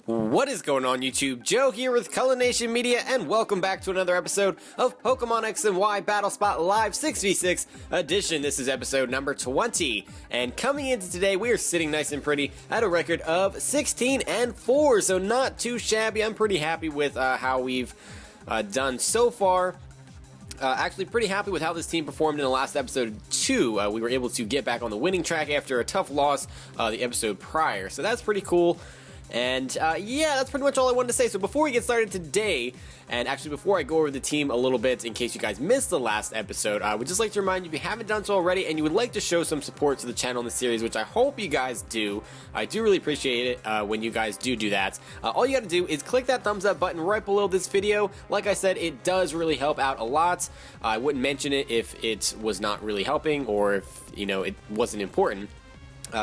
What is going on, YouTube? Joe here with Color Nation Media, and welcome back to another episode of Pokemon X and Y Battle Spot Live 6v6 edition. This is episode number 20, and coming into today, we are sitting nice and pretty at a record of 16-4, so not too shabby. I'm pretty happy with how we've done so far. Actually pretty happy with how this team performed in the last episode too. We were able to get back on the winning track after a tough loss the episode prior, so that's pretty cool. And yeah, that's pretty much all I wanted to say. So before we get started today, and actually before I go over the team a little bit, in case you guys missed the last episode, I would just like to remind you, if you haven't done so already and you would like to show some support to the channel in the series, which I hope you guys do, I do really appreciate it when you guys do that. All you gotta do is click that thumbs up button right below this video. Like I said, it does really help out a lot. I wouldn't mention it if it was not really helping, or if, you know, it wasn't important.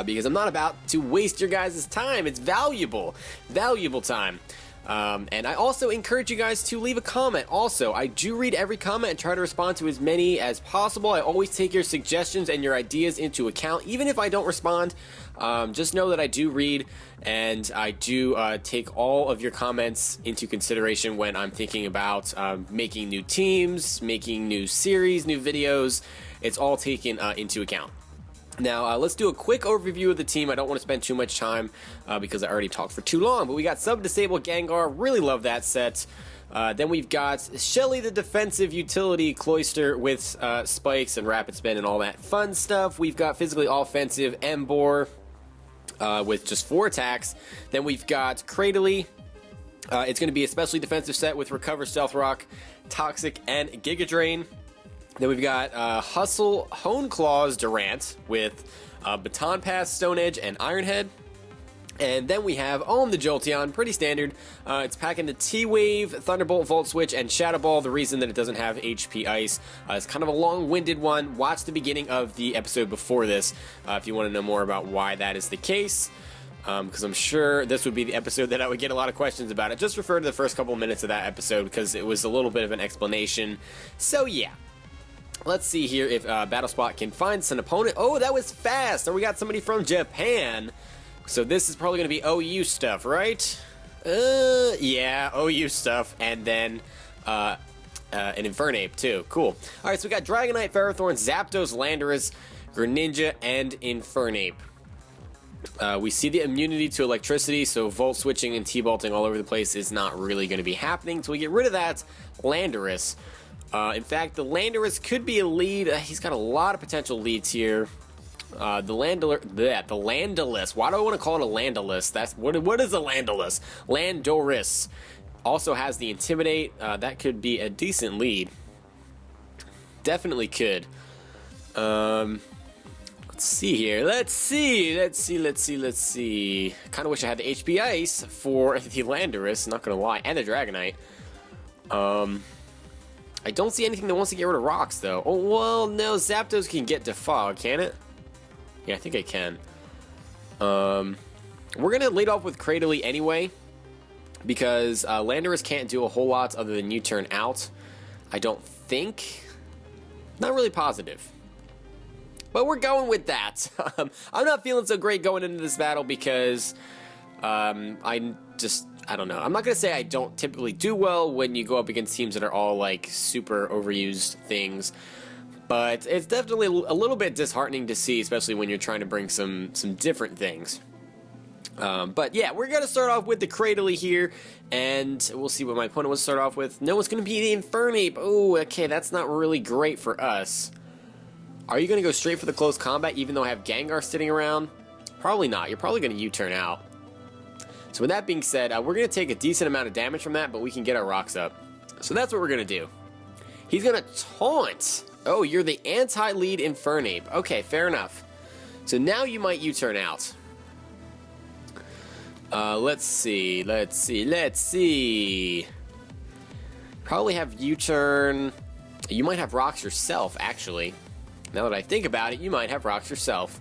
Because I'm not about to waste your guys' time. It's valuable time. And I also encourage you guys to leave a comment. Also, I do read every comment and try to respond to as many as possible. I always take your suggestions and your ideas into account. Even if I don't respond, just know that I do read, and I do take all of your comments into consideration when I'm thinking about making new teams, making new series, new videos. It's all taken into account. Now, let's do a quick overview of the team. I don't want to spend too much time because I already talked for too long, but we got Sub-Disabled Gengar. Really love that set. Then we've got Shelly, the defensive utility Cloyster with spikes and rapid spin and all that fun stuff. We've got physically offensive Emboar with just 4 attacks. Then we've got Cradily. It's going to be a specially defensive set with Recover, Stealth Rock, Toxic, and Giga Drain. Then we've got Hustle, Hone Claws, Durant with Baton Pass, Stone Edge, and Iron Head. And then we have Ohm the Jolteon, pretty standard. It's packing the T-Wave, Thunderbolt, Volt Switch, and Shadow Ball. The reason that it doesn't have HP Ice is kind of a long-winded one. Watch the beginning of the episode before this if you want to know more about why that is the case. Because I'm sure this would be the episode that I would get a lot of questions about it. Just refer to the first couple minutes of that episode because it was a little bit of an explanation. So yeah. Let's see here if BattleSpot can find an opponent. Oh, that was fast! So we got somebody from Japan. So this is probably going to be OU stuff, right? Yeah, OU stuff. And then an Infernape, too. Cool. Alright, so we got Dragonite, Ferrothorn, Zapdos, Landorus, Greninja, and Infernape. We see the immunity to electricity, so Volt Switching and T-Bolting all over the place is not really going to be happening. So we get rid of that Landorus. In fact, the Landorus could be a lead. He's got a lot of potential leads here. The Landolus. Why do I want to call it a Landolus? That's what is a Landolus? Landorus also has the Intimidate. That could be a decent lead. Definitely could. Let's see here. Let's see. Kind of wish I had the HP Ice for the Landorus. Not gonna lie, and the Dragonite. I don't see anything that wants to get rid of rocks, though. Oh, well, no, Zapdos can get Defog, can it? Yeah, I think I can. We're going to lead off with Cradily anyway, because Landorus can't do a whole lot other than U-turn out. I don't think. Not really positive. But we're going with that. I'm not feeling so great going into this battle because I don't know. I'm not going to say I don't typically do well when you go up against teams that are all like super overused things, but it's definitely a little bit disheartening to see, especially when you're trying to bring some different things. But yeah, we're going to start off with the Cradily here, and we'll see what my opponent will start off with. No, it's going to be the Infernape. Oh, okay, that's not really great for us. Are you going to go straight for the close combat even though I have Gengar sitting around? Probably not. You're probably going to U-turn out. So with that being said, we're going to take a decent amount of damage from that, but we can get our rocks up. So that's what we're going to do. He's going to taunt. Oh, you're the anti-lead Infernape. Okay, fair enough. So now you might U-turn out. Let's see. Probably have U-turn. You might have rocks yourself, actually. Now that I think about it, you might have rocks yourself.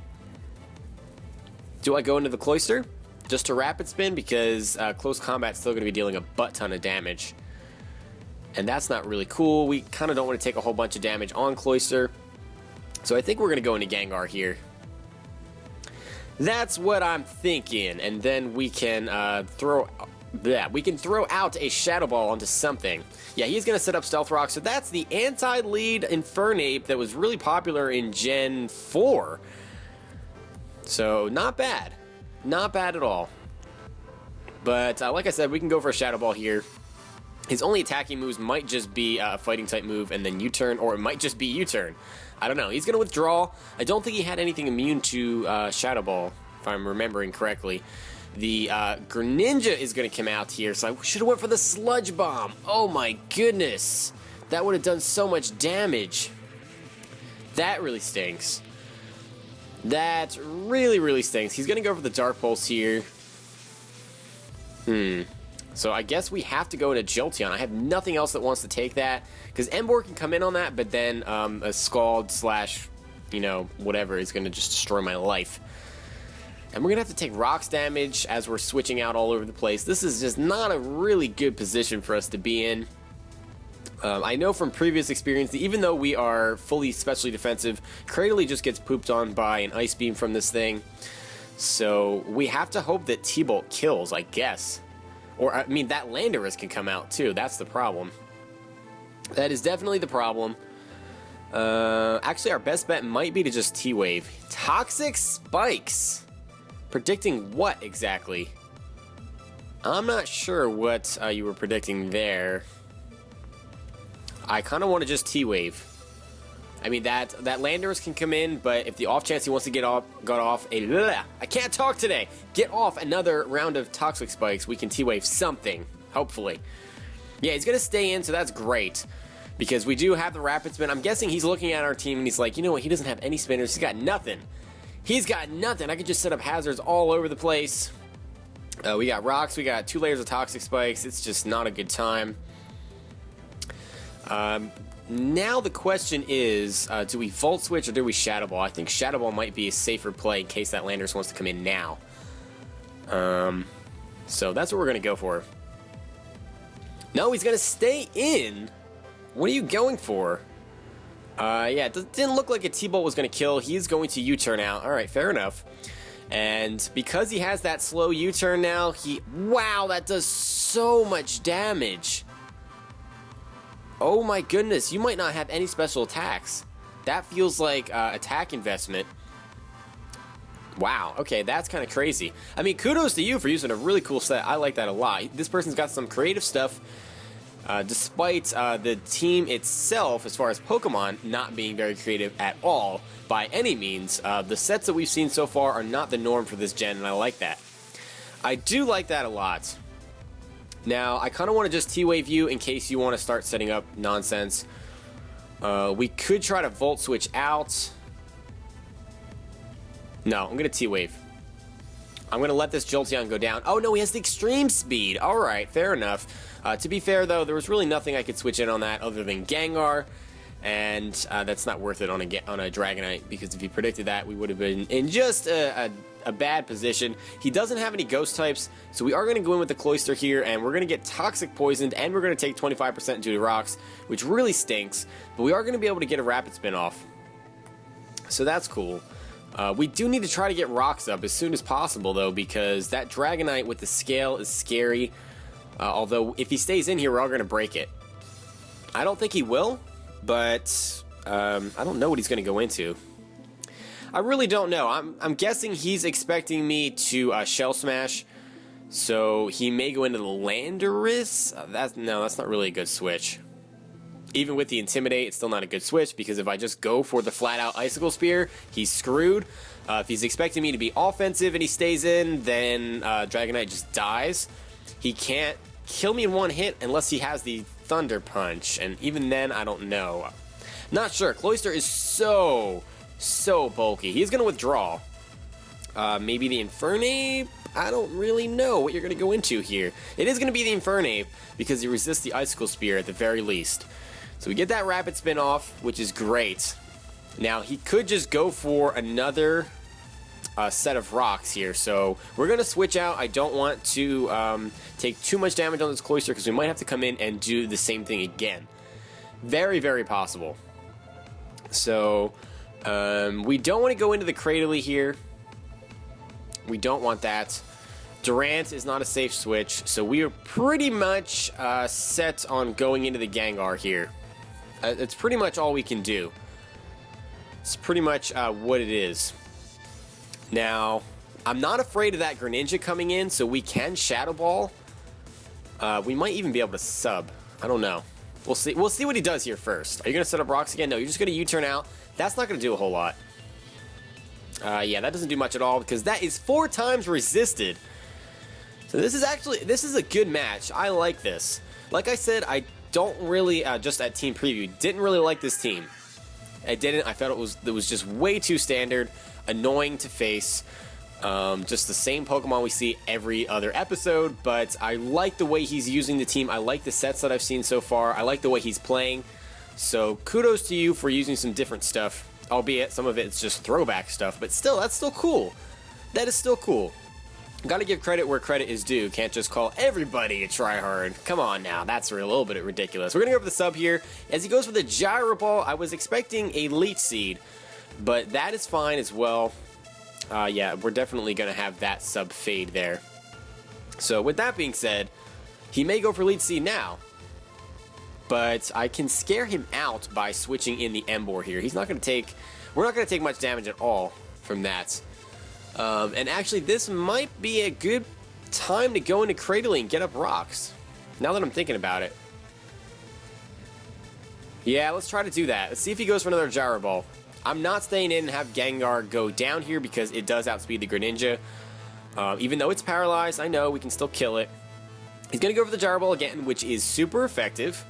Do I go into the Cloyster? Just to rapid spin, because close combat's still going to be dealing a butt ton of damage. And that's not really cool. We kind of don't want to take a whole bunch of damage on Cloyster. So I think we're going to go into Gengar here. That's what I'm thinking, and then we can throw out a Shadow Ball onto something. Yeah, he's going to set up Stealth Rock, so that's the anti-lead Infernape that was really popular in Gen 4. So, not bad. Not bad at all. But, like I said, we can go for a Shadow Ball here. His only attacking moves might just be a fighting-type move and then U-turn, or it might just be U-turn. I don't know. He's going to withdraw. I don't think he had anything immune to Shadow Ball, if I'm remembering correctly. The Greninja is going to come out here, so I should have went for the Sludge Bomb. Oh my goodness. That would have done so much damage. That really stinks. That really, really stinks. He's going to go for the Dark Pulse here. So I guess we have to go into Jolteon. I have nothing else that wants to take that, because Emboar can come in on that, but then a Scald slash, whatever is going to just destroy my life. And we're going to have to take rocks damage as we're switching out all over the place. This is just not a really good position for us to be in. I know from previous experience that even though we are fully specially defensive, Cradily just gets pooped on by an Ice Beam from this thing. So we have to hope that T-Bolt kills, I guess. Or, I mean, that Landorus can come out too. That's the problem. That is definitely the problem. Actually, our best bet might be to just T-Wave. Toxic Spikes. Predicting what exactly? I'm not sure what you were predicting there. I kind of want to just T-Wave. I mean, that Landorus can come in, but if the off chance he wants to get off I can't talk today. Get off another round of Toxic Spikes, we can T-Wave something, hopefully. Yeah, he's going to stay in, so that's great. Because we do have the Rapid Spin. I'm guessing he's looking at our team and he's like, you know what, he doesn't have any spinners, he's got nothing. He's got nothing. I could just set up hazards all over the place. We got rocks, we got 2 layers of Toxic Spikes. It's just not a good time. Now the question is, do we Volt Switch or do we Shadow Ball? I think Shadow Ball might be a safer play in case that Landorus wants to come in now. So that's what we're going to go for. No, he's going to stay in. What are you going for? Yeah, it didn't look like a T-Bolt was going to kill. He's going to U-turn out. All right, fair enough. And because he has that slow U-turn now, wow, that does so much damage. Oh my goodness, you might not have any special attacks. That feels like attack investment. Wow, okay, that's kind of crazy. I mean, kudos to you for using a really cool set. I like that a lot. This person's got some creative stuff. Despite the team itself, as far as Pokemon, not being very creative at all, by any means, the sets that we've seen so far are not the norm for this gen, and I like that. I do like that a lot. Now, I kind of want to just T-Wave you in case you want to start setting up nonsense. We could try to Volt Switch out. No, I'm going to T-Wave. I'm going to let this Jolteon go down. Oh, no, he has the Extreme Speed. All right, fair enough. To be fair, though, there was really nothing I could switch in on that other than Gengar, and that's not worth it on a Dragonite, because if he predicted that, we would have been in just a bad position. He doesn't have any Ghost types, so we are going to go in with the Cloyster here, and we're going to get Toxic Poisoned, and we're going to take 25% due to Rocks, which really stinks, but we are going to be able to get a Rapid Spin off. So that's cool. We do need to try to get Rocks up as soon as possible, though, because that Dragonite with the Scale is scary. Although, if he stays in here, we're all going to break it. I don't think he will, but I don't know what he's going to go into. I really don't know. I'm guessing he's expecting me to Shell Smash, so he may go into the Landorus. No, that's not really a good switch. Even with the Intimidate, it's still not a good switch, because if I just go for the flat-out Icicle Spear, he's screwed. If he's expecting me to be offensive and he stays in, then Dragonite just dies. He can't kill me in one hit unless he has the Thunder Punch, and even then, I don't know. Not sure. Cloyster is so bulky. He's going to withdraw. Maybe the Infernape? I don't really know what you're going to go into here. It is going to be the Infernape, because he resists the Icicle Spear at the very least. So we get that Rapid Spin off, which is great. Now, he could just go for another set of rocks here, so we're going to switch out. I don't want to take too much damage on this Cloyster, because we might have to come in and do the same thing again. Very, very possible. So, we don't want to go into the Cradily here. We don't want that. Durant is not a safe switch, so we are pretty much set on going into the Gengar here. It's pretty much all we can do. It's pretty much what it is. Now, I'm not afraid of that Greninja coming in, so we can Shadow Ball. We might even be able to sub. I don't know. We'll see. We'll see what he does here first. Are you going to set up rocks again? No, you're just going to U-turn out. That's not going to do a whole lot. Yeah, that doesn't do much at all because that is 4 times resisted. So this is a good match. I like this. Like I said, I don't really, just at team preview, didn't really like this team. I didn't. I felt it was just way too standard, annoying to face. Just the same Pokemon we see every other episode, but I like the way he's using the team. I like the sets that I've seen so far. I like the way he's playing. So kudos to you for using some different stuff, albeit some of it's just throwback stuff, but still, that's still cool. That is still cool. Gotta give credit where credit is due. Can't just call everybody a tryhard. Come on now, that's a little bit ridiculous. We're gonna go for the sub here. As he goes for the Gyro Ball, I was expecting a Leech Seed, but that is fine as well. Yeah, we're definitely gonna have that sub fade there. So with that being said, he may go for Leech Seed now, but I can scare him out by switching in the Emboar here. We're not gonna take much damage at all from that. And actually, this might be a good time to go into Cradling and get up rocks. Now that I'm thinking about it. Yeah, let's try to do that. Let's see if he goes for another Gyro Ball. I'm not staying in and have Gengar go down here because it does outspeed the Greninja. Even though it's paralyzed, I know we can still kill it. He's going to go for the Gyro Ball again, which is super effective.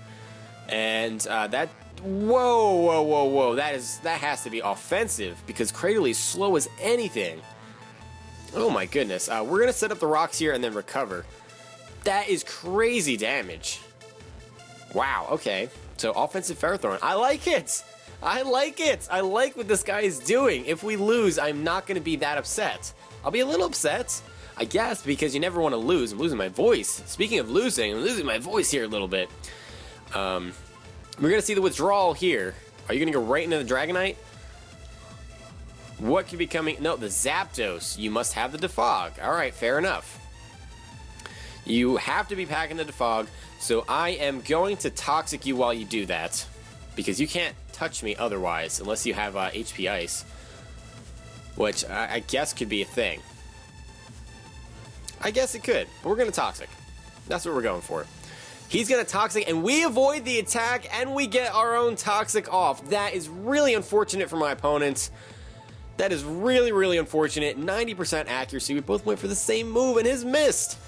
And that... Whoa. That has to be offensive because Cradle is slow as anything. Oh my goodness. We're going to set up the rocks here and then recover. That is crazy damage. Wow, okay. So offensive Ferrothorn. I like it. I like it. I like what this guy is doing. If we lose, I'm not going to be that upset. I'll be a little upset, I guess, because you never want to lose. I'm losing my voice. Speaking of losing, I'm losing my voice here a little bit. We're going to see the withdrawal here. Are you going to go right into the Dragonite? What could be coming? No, the Zapdos. You must have the Defog. All right, fair enough. You have to be packing the Defog, so I am going to Toxic you while you do that, because you can't touch me otherwise, unless you have HP Ice, which I guess could be a thing. I guess it could, but we're going to Toxic. That's what we're going for. He's going to Toxic, and we avoid the attack, and we get our own Toxic off. That is really unfortunate for my opponents. That is really, really unfortunate. 90% accuracy. We both went for the same move, and his missed.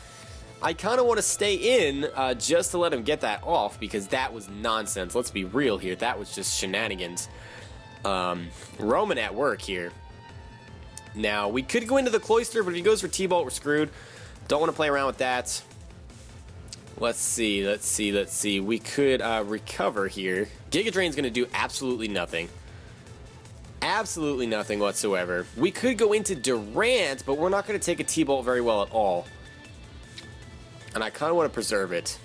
I kind of want to stay in just to let him get that off, because that was nonsense. Let's be real here. That was just shenanigans. Roman at work here. Now, we could go into the Cloyster, but if he goes for T-Bolt, we're screwed. Don't want to play around with that. Let's see. We could recover here. Giga Drain's going to do absolutely nothing. Absolutely nothing whatsoever. We could go into Durant, but we're not going to take a T-Bolt very well at all. And I kind of want to preserve it.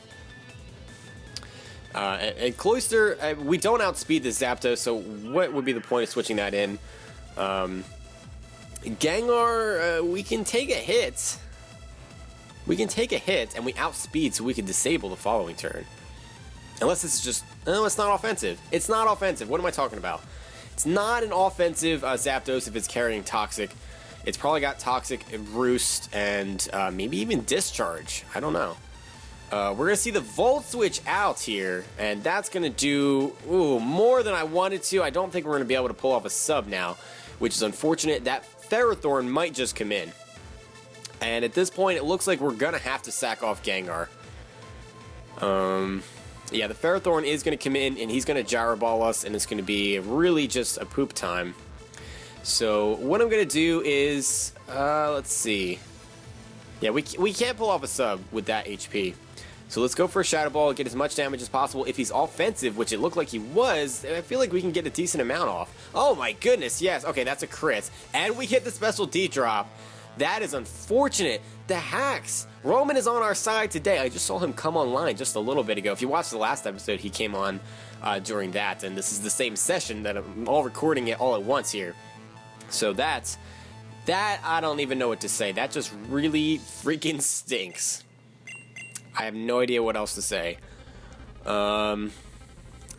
And Cloyster, we don't outspeed the Zapdos, so what would be the point of switching that in? Gengar, we can take a hit. We can take a hit, and we outspeed so we can disable the following turn. Unless it's just... No, it's not offensive. It's not offensive. What am I talking about? It's not an offensive Zapdos if it's carrying Toxic. It's probably got Toxic, Roost, and maybe even Discharge. I don't know. We're going to see the Volt Switch out here, and that's going to do more than I wanted to. I don't think we're going to be able to pull off a sub now, which is unfortunate. That Ferrothorn might just come in. And at this point, it looks like we're going to have to sack off Gengar. Yeah, the Ferrothorn is going to come in, and he's going to Gyro Ball us, and it's going to be really just a poop time. So what I'm going to do is, let's see. Yeah, we can't pull off a sub with that HP. So let's go for a Shadow Ball and get as much damage as possible. If he's offensive, which it looked like he was, I feel like we can get a decent amount off. Oh my goodness, yes. Okay, that's a crit. And we get the special D-drop. That is unfortunate. The hacks. Roman is on our side today. I just saw him come online just a little bit ago. If you watched the last episode, he came on during that. And this is the same session that I'm all recording it all at once here. So that's That, I don't even know what to say. That just really freaking stinks. I have no idea what else to say. It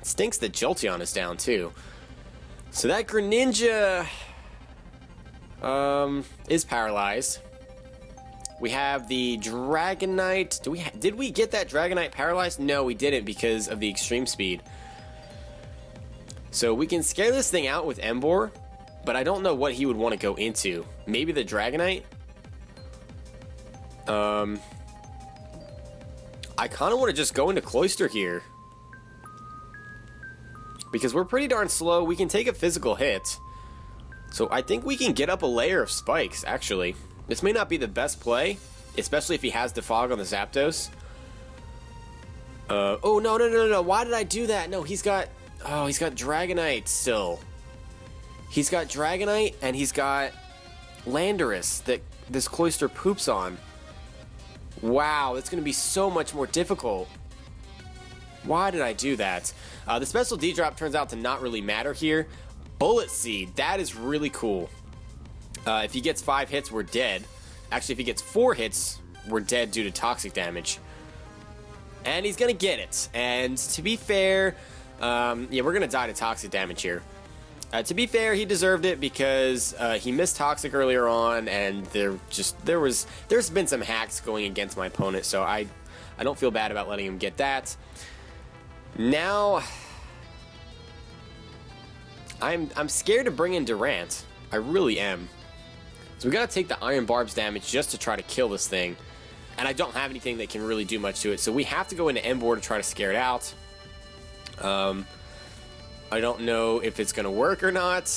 stinks that Jolteon is down, too. So that Greninja is paralyzed. We have the Dragonite. Did we get that Dragonite paralyzed? No, we didn't because of the extreme speed. So we can scare this thing out with Emboar, but I don't know what he would want to go into. Maybe the Dragonite? I kind of want to just go into Cloyster here. Because we're pretty darn slow. We can take a physical hit. So I think we can get up a layer of spikes, actually. This may not be the best play, especially if he has Defog on the Zapdos. Oh, no. Why did I do that? No, he's got Dragonite still. He's got Dragonite, and he's got Landorus that this Cloyster poops on. Wow, that's going to be so much more difficult. Why did I do that? The special D-drop turns out to not really matter here. Bullet Seed, that is really cool. If he gets 5 hits, we're dead. Actually, if he gets 4 hits, we're dead due to toxic damage. And he's going to get it. And to be fair, yeah, we're going to die to toxic damage here. To be fair, he deserved it because he missed toxic earlier on, and there's been some hacks going against my opponent, so I don't feel bad about letting him get that. Now, I'm scared to bring in Durant. I really am. So we gotta take the Iron Barb's damage just to try to kill this thing. And I don't have anything that can really do much to it, so we have to go into Emboar to try to scare it out. I don't know if it's gonna work or not.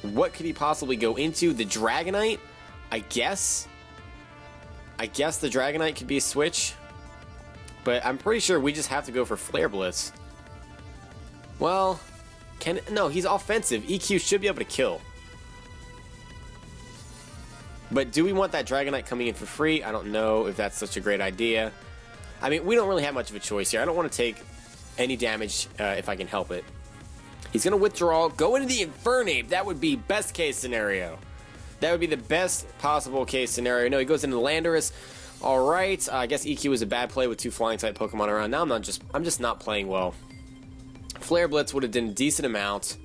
What could he possibly go into? The Dragonite? I guess the Dragonite could be a switch. But I'm pretty sure we just have to go for Flare Blitz. Well, no, he's offensive. EQ should be able to kill. But do we want that Dragonite coming in for free? I don't know if that's such a great idea. I mean, we don't really have much of a choice here. I don't want to take any damage if I can help it. He's going to withdraw, go into the Infernape. That would be best case scenario. That would be the best possible case scenario. No, he goes into the Landorus. All right, I guess EQ was a bad play with 2 flying type Pokemon around. Now I'm just not playing well. Flare Blitz would have done a decent amount.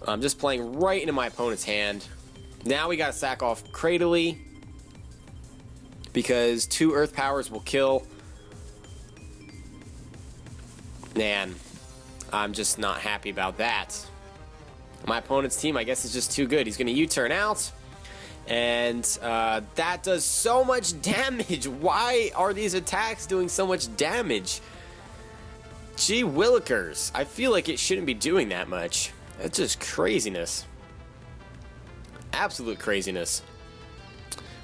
I'm just playing right into my opponent's hand. Now we got to sack off Cradily because 2 Earth Powers will kill. Man, I'm just not happy about that. My opponent's team, I guess, is just too good. He's going to U-turn out. And that does so much damage. Why are these attacks doing so much damage? Gee willikers. I feel like it shouldn't be doing that much. That's just craziness. Absolute craziness.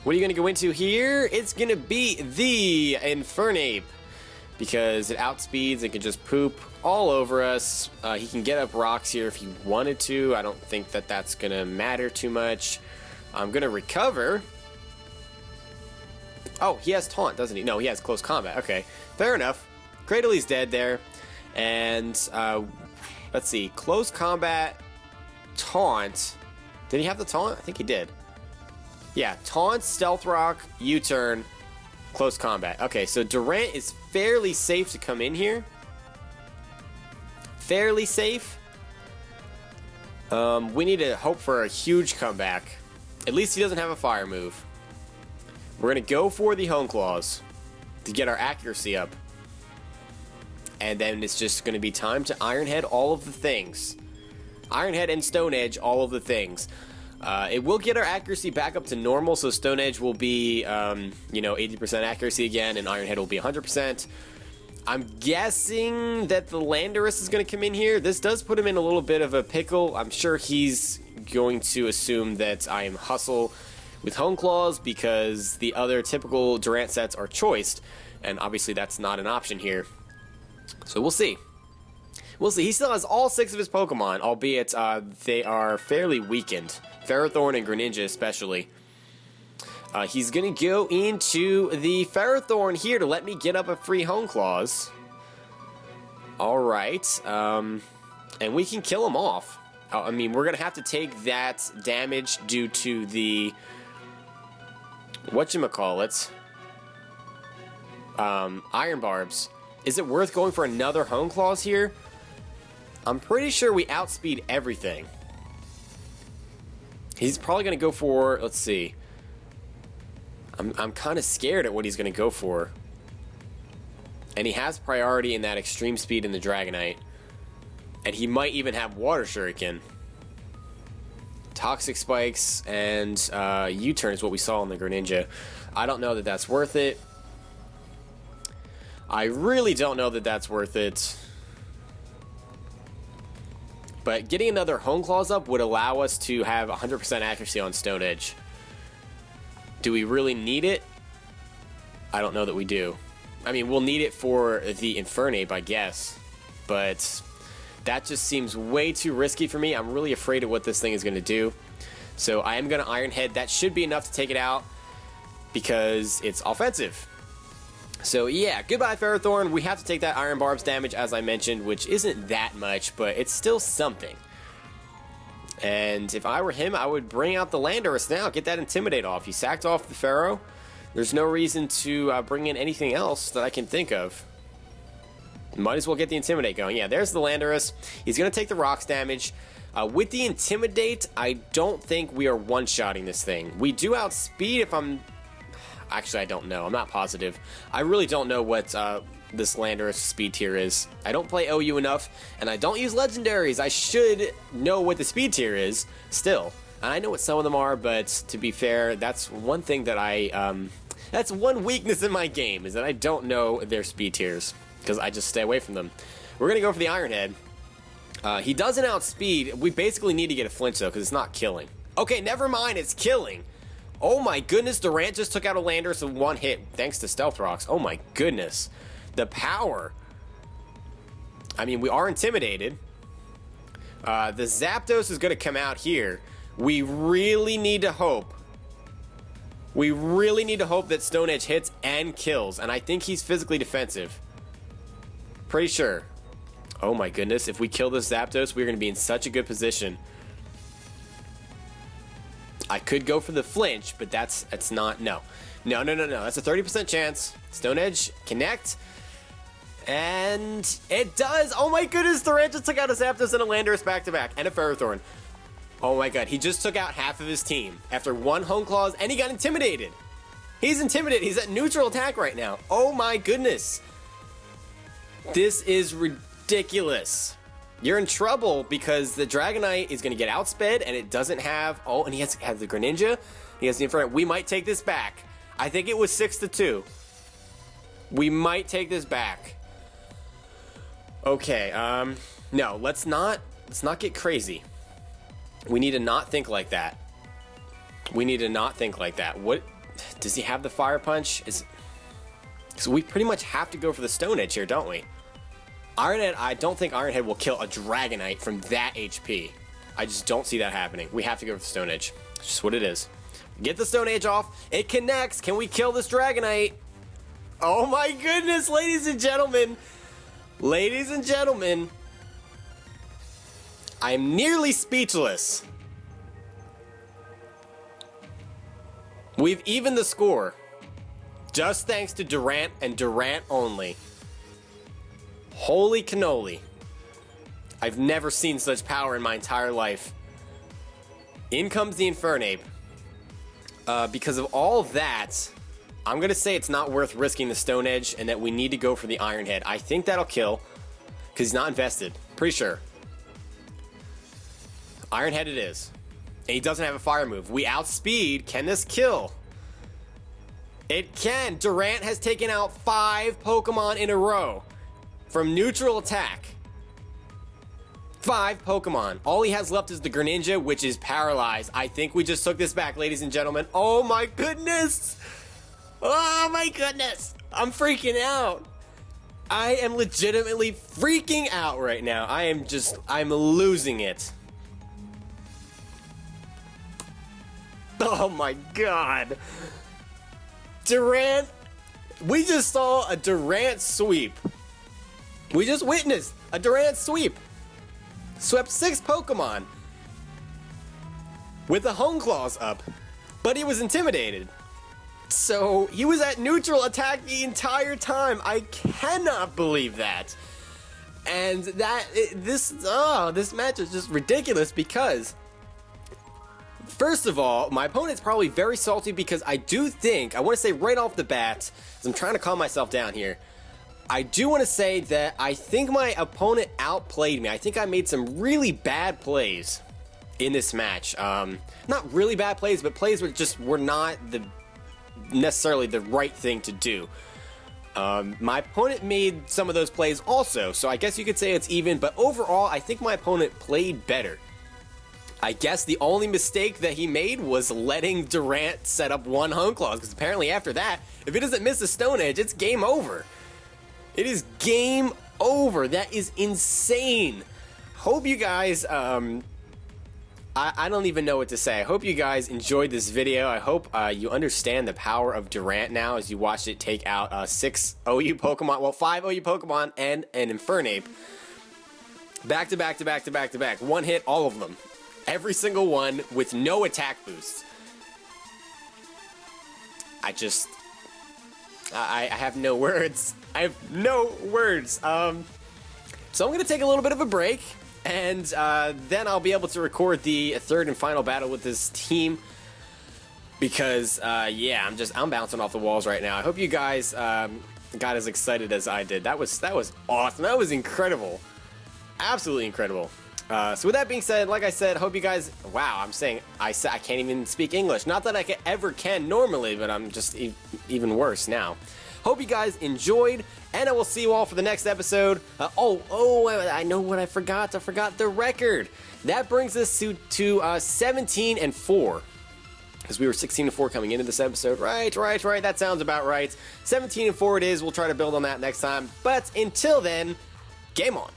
What are you going to go into here? It's going to be the Infernape. Because it outspeeds and can just poop all over us. He can get up rocks here if he wanted to. I don't think that that's going to matter too much. I'm going to recover. Oh, he has taunt, doesn't he? No, he has close combat. Okay, fair enough. Cradely's dead there. And let's see. Close combat, taunt. Did he have the taunt? I think he did. Yeah, taunt, stealth rock, U-turn, close combat. Okay, so Durant is fairly safe to come in here. Fairly safe. We need to hope for a huge comeback. At least he doesn't have a fire move. We're going to go for the Hone Claws to get our accuracy up. And then it's just going to be time to Iron Head all of the things. Iron Head and Stone Edge, all of the things. It will get our accuracy back up to normal, so Stone Edge will be, 80% accuracy again, and Iron Head will be 100%. I'm guessing that the Landorus is going to come in here. This does put him in a little bit of a pickle. I'm sure he's going to assume that I am Hustle with Hone Claws because the other typical Durant sets are choiced, and obviously that's not an option here. So we'll see. We'll see. He still has all 6 of his Pokemon, albeit they are fairly weakened. Ferrothorn and Greninja especially. He's going to go into the Ferrothorn here to let me get up a free Hone Claws. Alright. And we can kill him off. I mean, we're going to have to take that damage due to the... whatchamacallit? Iron Barbs. Is it worth going for another Hone Claws here? I'm pretty sure we outspeed everything. He's probably going to go for... let's see. I'm kind of scared at what he's going to go for. And he has priority in that extreme speed in the Dragonite. And he might even have Water Shuriken. Toxic Spikes and U-Turn is what we saw in the Greninja. I don't know that that's worth it. I really don't know that that's worth it. But getting another Hone Claws up would allow us to have 100% accuracy on Stone Edge. Do we really need it? I don't know that we do. I mean, we'll need it for the Infernape, I guess. But that just seems way too risky for me. I'm really afraid of what this thing is going to do. So I am going to Iron Head. That should be enough to take it out because it's offensive. So yeah, goodbye Ferrothorn. We have to take that Iron Barbs damage, as I mentioned, which isn't that much, but it's still something. And if I were him, I would bring out the Landorus now. Get that Intimidate off. You sacked off the Ferro. There's no reason to bring in anything else that I can think of. Might as well get the Intimidate going. Yeah, there's the Landorus. He's going to take the Rocks damage. With the Intimidate, I don't think we are one-shotting this thing. We do outspeed if I'm... Actually, I don't know. I'm not positive. I really don't know what this Landorus speed tier is. I don't play OU enough, and I don't use legendaries. I should know what the speed tier is still. And I know what some of them are, but to be fair, that's one thing that that's one weakness in my game, is that I don't know their speed tiers, because I just stay away from them. We're going to go for the Iron Head. He doesn't outspeed. We basically need to get a flinch, though, because it's not killing. Okay, never mind. It's killing. Oh my goodness, Durant just took out a Landorus in one hit, thanks to Stealth Rocks. Oh my goodness. The power. I mean, we are intimidated. The Zapdos is going to come out here. We really need to hope. We really need to hope that Stone Edge hits and kills, and I think he's physically defensive. Pretty sure. Oh my goodness, if we kill this Zapdos, we're going to be in such a good position. I could go for the flinch, but that's not... No. No. That's a 30% chance. Stone Edge, connect. And it does! Oh my goodness, Durant just took out a Zapdos and a Landorus back-to-back. And a Ferrothorn. Oh my god, he just took out half of his team. After one Hone Claws, and he got intimidated. He's intimidated. He's at neutral attack right now. Oh my goodness. This is ridiculous. You're in trouble because the Dragonite is going to get outsped and it doesn't have... Oh, and he has the Greninja. He has the Inferno. We might take this back. I think it was 6-2. We might take this back. Okay, no, let's not get crazy. We need to not think like that. We need to not think like that. What... Does he have the Fire Punch? So we pretty much have to go for the Stone Edge here, don't we? Iron Head, I don't think Iron Head will kill a Dragonite from that HP. I just don't see that happening. We have to go for the Stone Edge. It's just what it is. Get the Stone Edge off. It connects. Can we kill this Dragonite? Oh my goodness, ladies and gentlemen. Ladies and gentlemen. I'm nearly speechless. We've evened the score. Just thanks to Durant and Durant only. Holy cannoli. I've never seen such power in my entire life. In comes the Infernape. Because of all that, I'm going to say it's not worth risking the Stone Edge and that we need to go for the Iron Head. I think that'll kill because he's not invested. Pretty sure. Iron Head it is. And he doesn't have a fire move. We outspeed. Can this kill? It can. Durant has taken out 5 Pokemon in a row. From neutral attack. 5 Pokemon. All he has left is the Greninja, which is paralyzed. I think we just took this back, ladies and gentlemen. Oh my goodness! Oh my goodness! I'm freaking out. I am legitimately freaking out right now. I'm losing it. Oh my god. Durant. We just saw a Durant sweep. We just witnessed a Durant sweep. Swept 6 Pokemon. with a home clause up, but he was intimidated. So he was at neutral attack the entire time. I cannot believe that. And this match is just ridiculous because, first of all, my opponent's probably very salty because I want to say right off the bat, as I'm trying to calm myself down here, I do want to say that I think my opponent outplayed me. I think I made some really bad plays in this match. Not really bad plays, but plays that just were not necessarily the right thing to do. My opponent made some of those plays also, so I guess you could say it's even, but overall, I think my opponent played better. I guess the only mistake that he made was letting Durant set up one home clause, because apparently after that, if he doesn't miss a Stone Edge, it's game over. It is game over. That is insane. Hope you guys, I don't even know what to say. I hope you guys enjoyed this video. I hope you understand the power of Durant now as you watched it take out 6 OU Pokemon, well, 5 OU Pokemon and an Infernape. Back to back to back to back to back. One hit, all of them. Every single one with no attack boosts. I have no words. I have no words. So I'm going to take a little bit of a break, and then I'll be able to record the third and final battle with this team, because, yeah, I'm bouncing off the walls right now. I hope you guys got as excited as I did. That was awesome. That was incredible. Absolutely incredible. So with that being said, like I said, hope you guys, wow, I can't even speak English. Not that I ever can normally, but I'm just even worse now. Hope you guys enjoyed, and I will see you all for the next episode. I know what I forgot. I forgot the record. That brings us to 17-4. Because we were 16-4 coming into this episode. Right. That sounds about right. 17-4 it is. We'll try to build on that next time. But until then, game on.